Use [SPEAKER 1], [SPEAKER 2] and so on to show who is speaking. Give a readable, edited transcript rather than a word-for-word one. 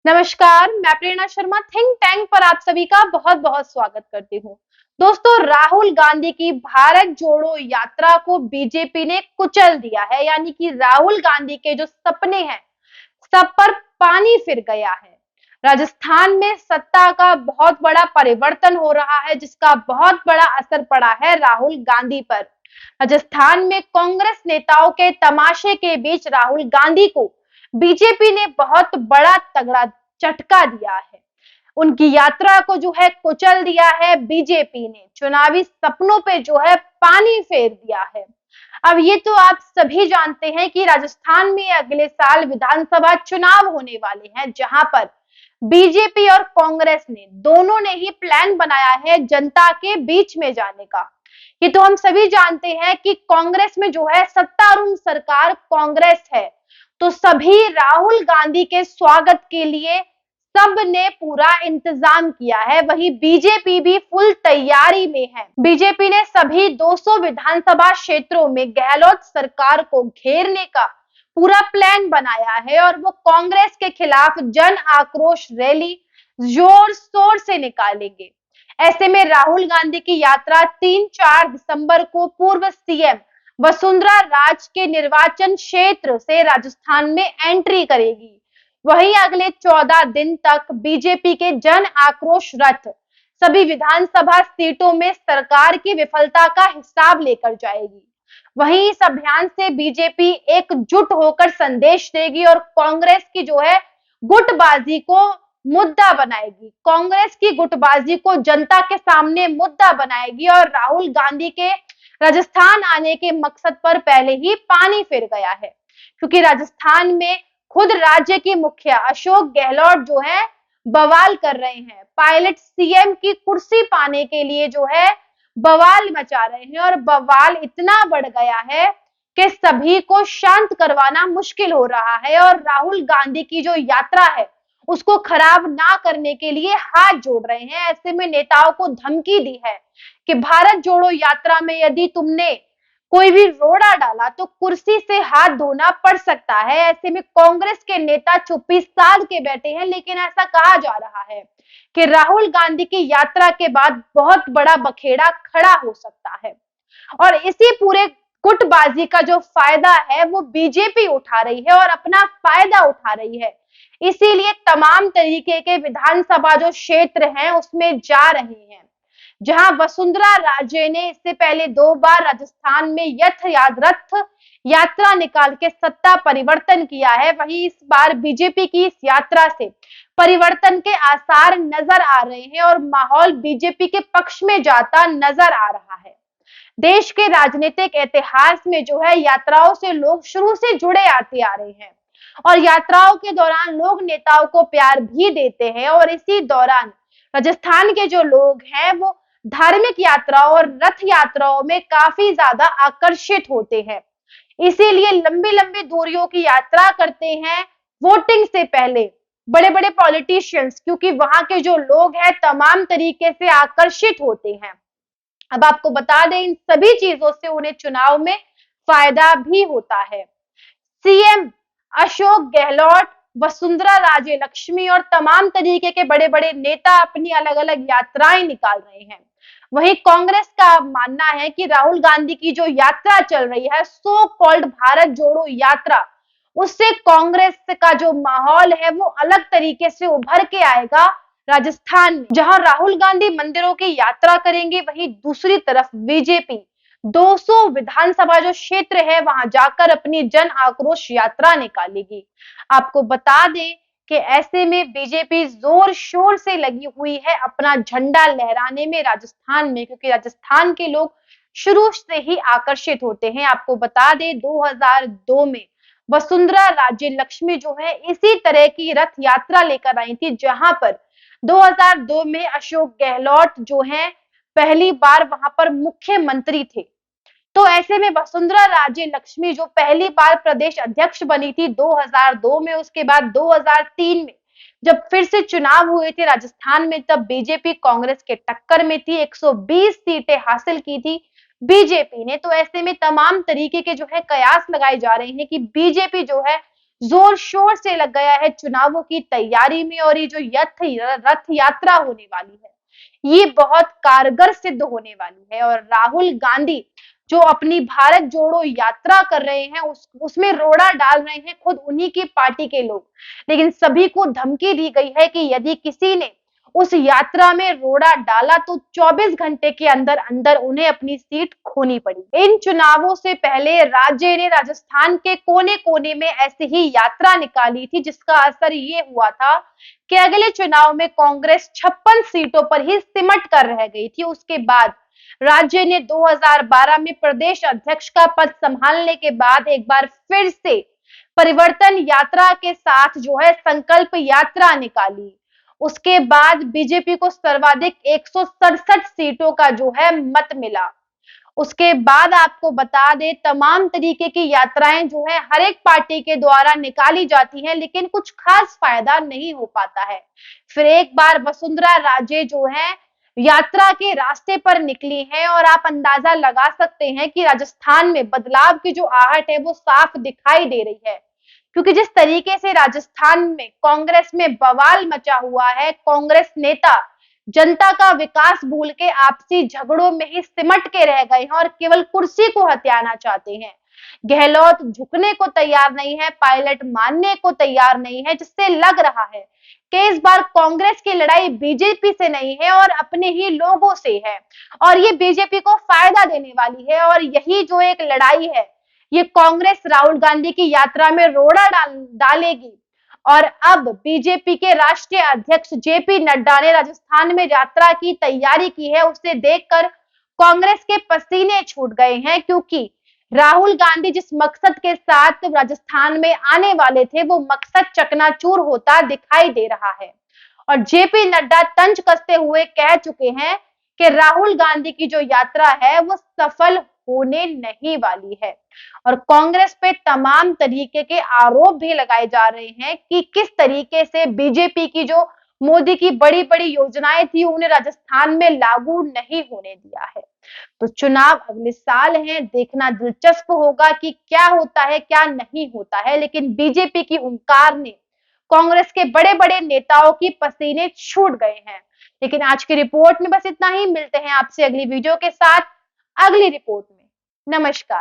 [SPEAKER 1] नमस्कार, मैं प्रेरणा Sharma think tank पर आप सभी का बहुत बहुत स्वागत करती हूँ। दोस्तों, राहुल गांधी की भारत जोड़ो यात्रा को बीजेपी ने कुचल दिया है, यानी कि राहुल गांधी के जो सपने हैं सब पर पानी फिर गया है। राजस्थान में सत्ता का बहुत बड़ा परिवर्तन हो रहा है, जिसका बहुत बड़ा असर पड़ा है राहुल गांधी पर। राजस्थान में कांग्रेस नेताओं के तमाशे के बीच राहुल गांधी को बीजेपी ने बहुत बड़ा तगड़ा झटका दिया है। उनकी यात्रा को जो है कुचल दिया है बीजेपी ने, चुनावी सपनों पे जो है पानी फेर दिया है। अब ये तो आप सभी जानते हैं कि राजस्थान में अगले साल विधानसभा चुनाव होने वाले हैं, जहां पर बीजेपी और कांग्रेस ने दोनों ने ही प्लान बनाया है जनता के बीच में जाने का। ये तो हम सभी जानते हैं कि कांग्रेस में जो है सत्तारूढ़ सरकार कांग्रेस है, तो सभी राहुल गांधी के स्वागत के लिए सब ने पूरा इंतजाम किया है। वहीं बीजेपी भी फुल तैयारी में है। बीजेपी ने सभी 200 विधानसभा क्षेत्रों में गहलोत सरकार को घेरने का पूरा प्लान बनाया है और वो कांग्रेस के खिलाफ जन आक्रोश रैली जोर शोर से निकालेंगे। ऐसे में राहुल गांधी की यात्रा 3-4 दिसंबर को पूर्व सीएम वसुंधरा राज के निर्वाचन क्षेत्र से राजस्थान में एंट्री करेगी। वहीं अगले 14 दिन तक बीजेपी के जन आक्रोश रथ सभी विधानसभा सीटों में सरकार की विफलता का हिसाब लेकर जाएगी। वहीं इस अभियान से बीजेपी एकजुट होकर संदेश देगी और कांग्रेस की जो है गुटबाजी को मुद्दा बनाएगी। कांग्रेस की गुटबाजी को जनता के सामने मुद्दा बनाएगी और राहुल गांधी के राजस्थान आने के मकसद पर पहले ही पानी फिर गया है, क्योंकि राजस्थान में खुद राज्य के मुखिया अशोक गहलोत जो है बवाल कर रहे हैं। पायलट सीएम की कुर्सी पाने के लिए जो है बवाल मचा रहे हैं और बवाल इतना बढ़ गया है कि सभी को शांत करवाना मुश्किल हो रहा है और राहुल गांधी की जो यात्रा है उसको खराब ना करने के लिए हाथ जोड़ रहे हैं। ऐसे में नेताओं को धमकी दी है कि भारत जोड़ो यात्रा में यदि तुमने कोई भी रोड़ा डाला तो कुर्सी से हाथ धोना पड़ सकता है। ऐसे में कांग्रेस के नेता चुप्पी साध के बैठे हैं, लेकिन ऐसा कहा जा रहा है कि राहुल गांधी की यात्रा के बाद बहुत बड़ा बखेड़ा खड़ा हो सकता है और इसी पूरे गुटबाजी का जो फायदा है वो बीजेपी उठा रही है और अपना फायदा उठा रही है। इसीलिए तमाम तरीके के विधानसभा जो क्षेत्र हैं उसमें जा रहे हैं। जहां वसुंधरा राजे ने इससे पहले 2 बार राजस्थान में रथ यात्रा निकाल के सत्ता परिवर्तन किया है, वहीं इस बार बीजेपी की इस यात्रा से परिवर्तन के आसार नजर आ रहे हैं और माहौल बीजेपी के पक्ष में जाता नजर आ रहा है। देश के राजनीतिक इतिहास में जो है यात्राओं से लोग शुरू से जुड़े आते आ रहे हैं और यात्राओं के दौरान लोग नेताओं को प्यार भी देते हैं और इसी दौरान राजस्थान के जो लोग हैं वो धार्मिक यात्राओं और रथ यात्राओं में काफी ज्यादा आकर्षित होते हैं। इसीलिए लंबी लंबी दूरियों की यात्रा करते हैं वोटिंग से पहले बड़े बड़े पॉलिटिशियंस, क्योंकि वहां के जो लोग हैं तमाम तरीके से आकर्षित होते हैं। अब आपको बता दें, इन सभी चीजों से उन्हें चुनाव में फायदा भी होता है। सीएम अशोक गहलोत, वसुंधरा राजे लक्ष्मी और तमाम तरीके के बड़े बड़े नेता अपनी अलग अलग यात्राएं निकाल रहे हैं। वहीं कांग्रेस का मानना है कि राहुल गांधी की जो यात्रा चल रही है सो कॉल्ड भारत जोड़ो यात्रा, उससे कांग्रेस का जो माहौल है वो अलग तरीके से उभर के आएगा। राजस्थान में जहां राहुल गांधी मंदिरों की यात्रा करेंगे, वहीं दूसरी तरफ बीजेपी 200 विधानसभा जो क्षेत्र है वहां जाकर अपनी जन आक्रोश यात्रा निकालेगी। आपको बता दें कि ऐसे में बीजेपी जोर शोर से लगी हुई है अपना झंडा लहराने में राजस्थान में, क्योंकि राजस्थान के लोग शुरू से ही आकर्षित होते हैं। आपको बता दें 2002 में वसुंधरा राजे लक्ष्मी जो है इसी तरह की रथ यात्रा लेकर आई थी, जहां पर 2002 में अशोक गहलोत जो है पहली बार वहां पर मुख्यमंत्री थे। तो ऐसे में वसुंधरा राजे लक्ष्मी जो पहली बार प्रदेश अध्यक्ष बनी थी 2002 में, उसके बाद 2003 में जब फिर से चुनाव हुए थे राजस्थान में, तब बीजेपी कांग्रेस के टक्कर में थी, 120 सीटें हासिल की थी बीजेपी ने। तो ऐसे में तमाम तरीके के जो है कयास लगाए जा रहे हैं कि बीजेपी जो है जोर शोर से लग गया है चुनावों की तैयारी में, और ये जो रथ यात्रा होने वाली है ये बहुत कारगर सिद्ध होने वाली है। और राहुल गांधी जो अपनी भारत जोड़ो यात्रा कर रहे हैं उसमें रोड़ा डाल रहे हैं खुद उन्हीं की पार्टी के लोग। लेकिन सभी को धमकी दी गई है कि यदि किसी ने उस यात्रा में रोड़ा डाला तो 24 घंटे के अंदर अंदर उन्हें अपनी सीट खोनी पड़ी। इन चुनावों से पहले राज्य ने राजस्थान के कोने कोने में ऐसी ही यात्रा निकाली थी, जिसका असर ये हुआ था कि अगले चुनाव में कांग्रेस 56 सीटों पर ही सिमट कर रह गई थी। उसके बाद राज्य ने 2012 में प्रदेश अध्यक्ष का पद संभालने के बाद एक बार फिर से परिवर्तन यात्रा के साथ जो है संकल्प यात्रा निकाली। उसके बाद बीजेपी को सर्वाधिक 167 सीटों का जो है मत मिला। उसके बाद आपको बता दें तमाम तरीके की यात्राएं जो है हर एक पार्टी के द्वारा निकाली जाती हैं, लेकिन कुछ खास फायदा नहीं हो पाता है। फिर एक बार वसुंधरा राजे जो है यात्रा के रास्ते पर निकली हैं, और आप अंदाजा लगा सकते हैं कि राजस्थान में बदलाव की जो आहट है वो साफ दिखाई दे रही है। क्योंकि जिस तरीके से राजस्थान में कांग्रेस में बवाल मचा हुआ है, कांग्रेस नेता जनता का विकास भूल के आपसी झगड़ों में ही सिमट के रह गए हैं और केवल कुर्सी को हथियाना चाहते हैं। गहलोत झुकने को तैयार नहीं है, पायलट मानने को तैयार नहीं है, जिससे लग रहा है कि इस बार कांग्रेस की लड़ाई बीजेपी से नहीं है और अपने ही लोगों से है, और ये बीजेपी को फायदा देने वाली है। और यही जो एक लड़ाई है ये कांग्रेस राहुल गांधी की यात्रा में रोड़ा डालेगी। और अब बीजेपी के राष्ट्रीय अध्यक्ष जेपी नड्डा ने राजस्थान में यात्रा की तैयारी की है, उसे देखकर कांग्रेस के पसीने छूट गए हैं, क्योंकि राहुल गांधी जिस मकसद के साथ राजस्थान में आने वाले थे वो मकसद चकनाचूर होता दिखाई दे रहा है। और जेपी नड्डा तंज कसते हुए कह चुके हैं कि राहुल गांधी की जो यात्रा है वो सफल होने नहीं वाली है। और कांग्रेस पे तमाम तरीके के आरोप भी लगाए जा रहे हैं कि किस तरीके से बीजेपी की जो मोदी की बड़ी बड़ी योजनाएं थी उन्हें राजस्थान में लागू नहीं होने दिया है। तो चुनाव अगले साल हैं, देखना दिलचस्प होगा कि क्या होता है क्या नहीं होता है। लेकिन बीजेपी की हुंकार ने कांग्रेस के बड़े बड़े नेताओं की पसीने छूट गए हैं। लेकिन आज की रिपोर्ट में बस इतना ही, मिलते हैं आपसे अगली वीडियो के साथ अगली रिपोर्ट में। नमस्कार।